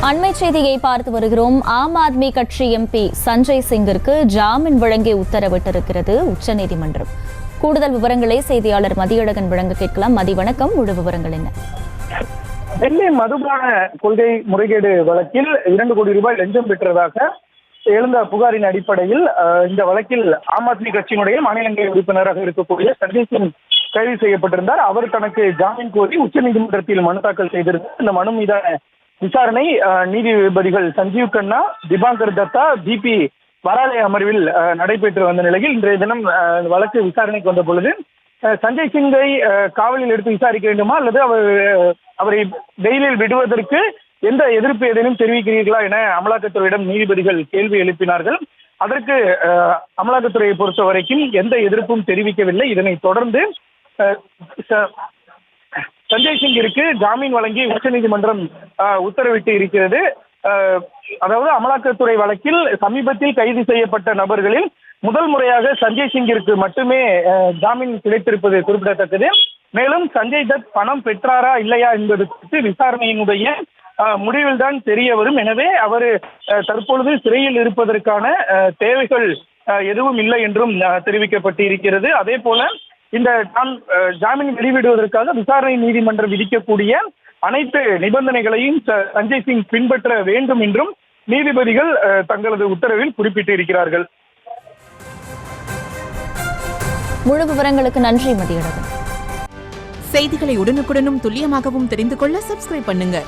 அண்மை செய்தியை பார்த்து வருகிறோம். ஆம் ஆத்மி கட்சி எம்பி சஞ்சய் சிங்கிற்கு ஜாமீன் வழங்கி உத்தரவிட்டிருக்கிறது உச்சநீதிமன்றம். கூடுதல் விவரங்களை செய்தியாளர் மதியழகன் வழங்க கேட்கலாம். மதி, வணக்கம். முழு விவரங்கள் என்ன? டெல்லி மதுபான கொள்கை முறைகேடு வழக்கில் 2 கோடி ரூபாய் லஞ்சம் பெற்றதாக எழுந்த புகாரின் அடிப்படையில் இந்த வழக்கில் ஆம் ஆத்மி கட்சியினுடைய மாநிலங்களவை உறுப்பினராக இருக்கக்கூடிய சஞ்சய் சிங் கைது செய்யப்பட்டிருந்தார். அவர் தனக்கு ஜாமீன் கோரி உச்சநீதிமன்றத்தில் மனு தாக்கல் செய்திருந்தார். இந்த மனு மீதான விசாரணை நீதிபதிகள் சஞ்சீவ் கண்ணா, திபாங்கர் தத்தா, பிபி வராலே அமர்வில் நடைபெற்று வந்த நிலையில் இன்றைய தினம் வழக்கு விசாரணைக்கு வந்த பொழுது சஞ்சய் சிங்கை காவலில் எடுத்து விசாரிக்க வேண்டுமா அல்லது அவரை பெயிலில் விடுவதற்கு எந்த எதிர்ப்பு ஏதேனும் தெரிவிக்கிறீர்களா என அமலாக்கத்துறையிடம் நீதிபதிகள் கேள்வி எழுப்பினார்கள். அதற்கு அமலாக்கத்துறையை பொறுத்த வரைக்கும் எந்த எதிர்ப்பும் தெரிவிக்கவில்லை. இதனைத் தொடர்ந்து சஞ்சய் சிங்கிற்கு ஜாமீன் வழங்கி உச்சநீதிமன்றம் உத்தரவிட்டு இருக்கிறது. அதாவது அமலாக்கத்துறை வழக்கில் சமீபத்தில் கைது செய்யப்பட்ட நபர்களில் முதல் முறையாக சஞ்சய் சிங்கிற்கு மட்டுமே ஜாமீன் கிடைத்திருப்பது குறிப்பிடத்தக்கது. மேலும் சஞ்சய் தத் பணம் பெற்றாரா இல்லையா என்பது குறித்து விசாரணையினுடைய முடிவில் தான் தெரிய வரும். எனவே அவர் தற்பொழுது சிறையில் இருப்பதற்கான தேவைகள் எதுவும் இல்லை என்றும் தெரிவிக்கப்பட்டு இருக்கிறது. அதே போல இந்த ஜாமீன் வெளிவிடுவதற்காக விசாரணை நீதிமன்றம் விதிக்கக்கூடிய அனைத்து நிபந்தனைகளையும் சஞ்சய் சிங் பின்பற்ற வேண்டும் என்றும் நீதிபதிகள் தங்களது உத்தரவில் குறிப்பிட்டு இருக்கிறார்கள். முழு விவரங்களுக்கு நன்றி மதியழகன். செய்திகளை உடனுக்குடனும் துல்லியமாகவும் தெரிந்து கொள்ள சப்ஸ்கிரைப் பண்ணுங்க.